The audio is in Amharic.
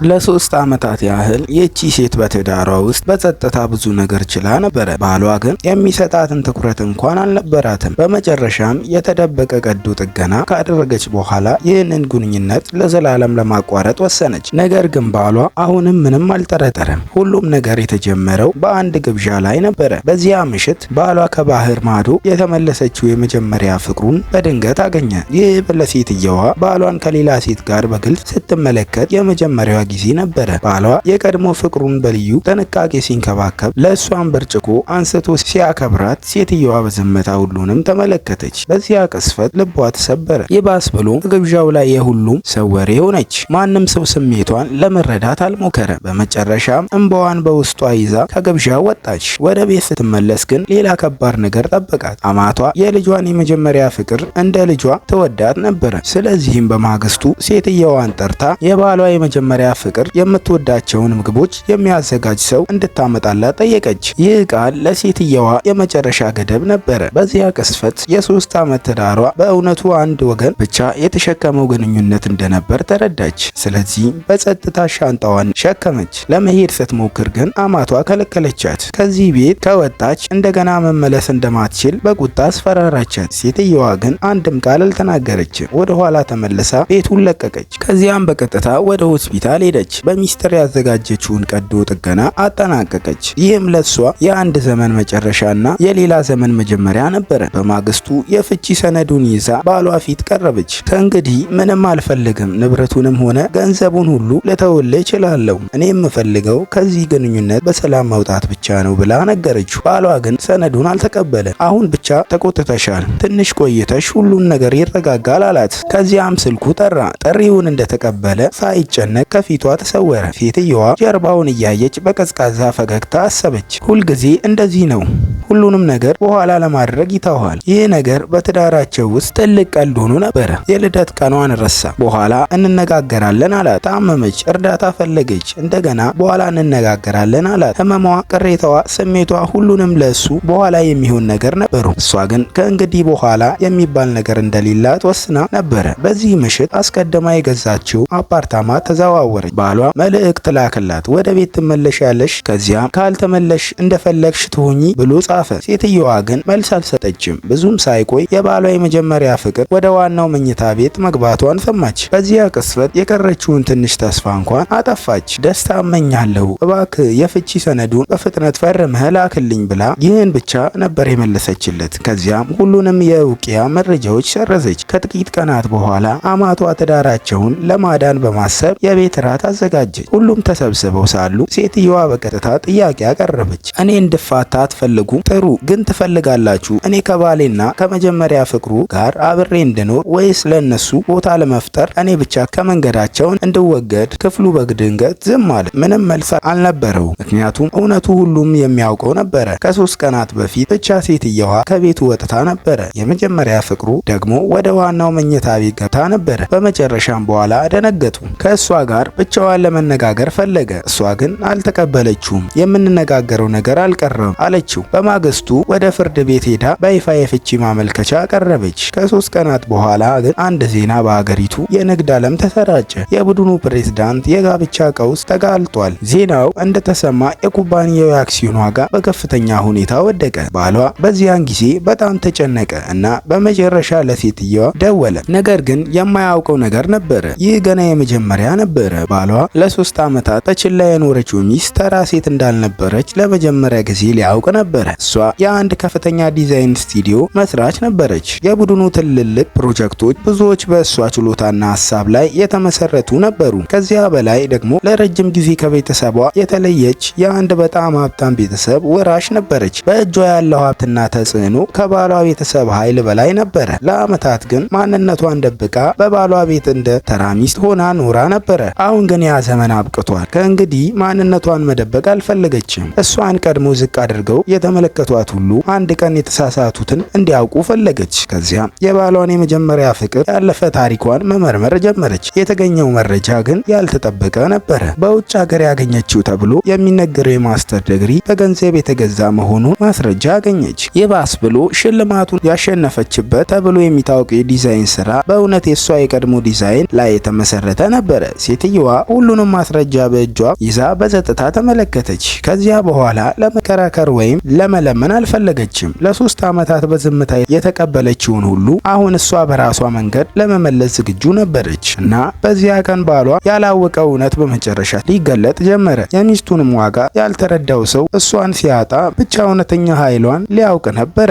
ለሶስት ዓመታት ያህል ይህቺ ሴት በትዳሯ ውስጥ በጸጥታ ብዙ ነገር ችላ ነበረ። ባሏ ግን የሚሰጣትን ትኩረት እንኳን አልነበራትም። በመጨረሻም የተደበቀ ቀዶ ጥገና ካደረገች በኋላ ይህንን ግንኙነት ለዘላለም ለማቋረጥ ወሰነች። ነገር ግን ባሏ አሁንም ምንም አልጠረጠረም። ሁሉም ነገር የተጀመረው በአንድ ግብዣ ላይ ነበረ። በዚያ ምሽት ባሏ ከባህር ማዶ የተመለሰችው የመጀመሪያ ፍቅሩን በድንገት አገኘ። ይህ ለሴትየዋ ባሏን ከሌላ ሴት ጋር በግልጽ ስትመለከት የመጀመሪያዋ ጊዜ ነበረ። ባሏ የቀድሞ ፍቅሩን በልዩ ጥንቃቄ ሲንከባከብ ለእሷን ብርጭቆ አንስቶ ሲያከብራት ሴትየዋ በዝምታ ሁሉንም ተመለከተች። በዚያ ቅስፈት ልቧ ተሰበረ። ይባስ ብሎ ግብዣው ላይ የሁሉም ሰው ወሬ ሆነች። ማንም ሰው ስሜቷን ለመረዳት አልሞከረ። በመጨረሻም እንባዋን በውስጧ ይዛ ከግብዣው ወጣች። ወደ ቤት ስትመለስ ግን ሌላ ከባድ ነገር ጠበቃት። አማቷ የልጇን የመጀመሪያ ፍቅር እንደ ልጇ ትወዳት ነበረ። ስለዚህም በማግስቱ ሴትየዋን ጠርታ የባሏ የመጀመሪያ ፍቅር የምትወዳቸውን ምግቦች የሚያዘጋጅ ሰው እንድታመጣላት ጠየቀች። ይህ ቃል ለሴትየዋ የመጨረሻ ገደብ ነበረ። በዚያ ቅስፈት የ3 ዓመት ትዳሯ በእውነቱ አንድ ወገን ብቻ የተሸከመው ግንኙነት እንደነበር ተረዳች። ስለዚህ በጸጥታ ሻንጣዋን ሸከመች። ለመሄድ ስትሞክር ግን አማቷ ከለከለቻት። ከዚህ ቤት ከወጣች እንደገና መመለስ እንደማትችል በቁጣ አስፈራራቻት። ሴትየዋ ግን አንድም ቃል አልተናገረችም። ወደ ኋላ ተመልሳ ቤቱን ለቀቀች። ከዚያም በቀጥታ ወደ ሆስፒታል ሄደች። በሚስጥር ያዘጋጀችውን ቀዶ ጥገና አጠናቀቀች። ይህም ለሷ የአንድ ዘመን መጨረሻና የሌላ ዘመን መጀመሪያ ነበረ። በማግስቱ የፍቺ ሰነዱን ይዛ ባሏ ፊት ቀረበች። ከእንግዲህ ምንም አልፈልግም፣ ንብረቱንም ሆነ ገንዘቡን ሁሉ ልተውልህ እችላለሁ። እኔ የምፈልገው ከዚህ ግንኙነት በሰላም መውጣት ብቻ ነው ብላ ነገረችው። ባሏ ግን ሰነዱን አልተቀበለ። አሁን ብቻ ተቆጥተሻል፣ ትንሽ ቆይተሽ ሁሉን ነገር ይረጋጋል አላት። ከዚያም ስልኩ ጠራ። ጥሪውን እንደተቀበለ ሳይጨነቅ ከፊቷ ተሰወረ። ሴትየዋ ጀርባውን እያየች በቀዝቃዛ ፈገግታ አሰበች። ሁልጊዜ እንደዚህ ነው፣ ሁሉንም ነገር በኋላ ለማድረግ ይተዋል። ይህ ነገር በትዳራቸው ውስጥ ትልቅ ቀልድ ሆኖ ነበረ። የልደት ቀኗን ረሳ። በኋላ እንነጋገራለን አላት። ታመመች፣ እርዳታ ፈለገች። እንደገና በኋላ እንነጋገራለን አላት። ህመሟ፣ ቅሬታዋ፣ ስሜቷ ሁሉንም ለሱ በኋላ የሚሆን ነገር ነበሩ። እሷ ግን ከእንግዲህ በኋላ የሚባል ነገር እንደሌላት ወስና ነበረ። በዚህ ምሽት አስቀድማ የገዛችው አፓርታማ ተዘዋወረች። ባሏ መልእክት ላከላት። ወደ ቤት ትመለሻለሽ፣ ከዚያም ካልተመለሽ እንደፈለግሽ ትሆኚ ብሎ ጻፈ። ሴትየዋ ግን መልስ አልሰጠችም። ብዙም ሳይቆይ የባሏ የመጀመሪያ ፍቅር ወደ ዋናው መኝታ ቤት መግባቷን ሰማች። በዚያ ቅስፈት የቀረችውን ትንሽ ተስፋ እንኳን አጠፋች። ደስታ እመኛለሁ፣ እባክህ የፍቺ ሰነዱን በፍጥነት ፈርመህ ላክልኝ ብላ ይህን ብቻ ነበር የመለሰችለት። ከዚያም ሁሉንም የውቂያ መረጃዎች ሰረዘች። ከጥቂት ቀናት በኋላ አማቷ ትዳራቸውን ለማዳን በማሰብ የቤት ራት አዘጋጀች። ሁሉም ተሰብስበው ሳሉ ሴትየዋ በቀጥታ ጥያቄ አቀረበች። እኔ እንድፋታ አትፈልጉ? ጥሩ፣ ግን ትፈልጋላችሁ እኔ ከባሌና ከመጀመሪያ ፍቅሩ ጋር አብሬ እንድኖር ወይስ ለነሱ ቦታ ለመፍጠር እኔ ብቻ ከመንገዳቸውን እንድወገድ? ክፍሉ በድንገት ዝም አለ። ምንም መልስ አልነበረው፣ ምክንያቱም እውነቱ ሁሉም የሚያውቀው ነበረ። ከ3 ቀናት በፊት ብቻ ሴትየዋ ከቤቱ ወጥታ ነበረ። የመጀመሪያ ፍቅሩ ደግሞ ወደ ዋናው መኝታ ቤት ገብታ ነበረ። በመጨረሻም በኋላ ደነገጡ። ከእሷ ጋር ብቻዋን ለመነጋገር ፈለገ። እሷ ግን አልተቀበለችውም። የምንነጋገረው ነገር አልቀረም አለችው። በማግስቱ ወደ ፍርድ ቤት ሄዳ በይፋ የፍቺ ማመልከቻ አቀረበች። ከ3 ቀናት በኋላ ግን አንድ ዜና በአገሪቱ የንግድ ዓለም ተሰራጨ። የቡድኑ ፕሬዝዳንት የጋብቻ ቀውስ ተጋልጧል። ዜናው እንደተሰማ የኩባንያው የአክሲዮን ዋጋ በከፍተኛ ሁኔታ ወደቀ። ባሏ በዚያን ጊዜ በጣም ተጨነቀ እና በመጨረሻ ለሴትየዋ ደወለ። ነገር ግን የማያውቀው ነገር ነበረ። ይህ ገና የመጀመሪያ ነበረ። ባሏ ለ3 ዓመታት በችላ የኖረችው ሚስት ተራ ሴት እንዳልነበረች ለመጀመሪያ ጊዜ ሊያውቅ ነበረ። እሷ የአንድ ከፍተኛ ዲዛይን ስቱዲዮ መስራች ነበረች። የቡድኑ ትልልቅ ፕሮጀክቶች ብዙዎች በእሷ ችሎታና ሀሳብ ላይ የተመሰረቱ ነበሩ። ከዚያ በላይ ደግሞ ለረጅም ጊዜ ከቤተሰቧ የተለየች የአንድ በጣም ሀብታም ቤተሰብ ወራሽ ነበረች። በእጇ ያለው ሀብትና ተጽዕኖ ከባሏ ቤተሰብ ኃይል በላይ ነበረ። ለዓመታት ግን ማንነቷን ደብቃ በባሏ ቤት እንደ ተራ ሚስት ሆና ኖራ ነበረ። አሁን ግን ያ ዘመን አብቅቷል። ከእንግዲህ ማንነቷን መደበቅ አልፈለገችም። እሷን ቀድሞ ዝቅ አድርገው የተመለከቷት ሁሉ አንድ ቀን የተሳሳቱትን እንዲያውቁ ፈለገች። ከዚያም የባሏን የመጀመሪያ ፍቅር ያለፈ ታሪኳን መመርመር ጀመረች። የተገኘው መረጃ ግን ያልተጠበቀ ነበረ። በውጭ ሀገር ያገኘችው ተብሎ የሚነገረው የማስተር ዲግሪ በገንዘብ የተገዛ መሆኑን ማስረጃ አገኘች። ይባስ ብሎ ሽልማቱን ያሸነፈችበት ተብሎ የሚታወቅ የዲዛይን ስራ በእውነት የሷ የቀድሞ ዲዛይን ላይ የተመሰረተ ነበረ። ሴትየዋ ሚስትየዋ ሁሉንም ማስረጃ በእጇ ይዛ በጸጥታ ተመለከተች። ከዚያ በኋላ ለመከራከር ወይም ለመለመን አልፈለገችም። ለ3 ዓመታት በዝምታ የተቀበለችውን ሁሉ አሁን እሷ በራሷ መንገድ ለመመለስ ዝግጁ ነበረች እና በዚያ ቀን ባሏ ያላወቀው እውነት በመጨረሻ ሊገለጥ ጀመረ። የሚስቱንም ዋጋ ያልተረዳው ሰው እሷን ሲያጣ ብቻ እውነተኛ ኃይሏን ሊያውቅ ነበረ።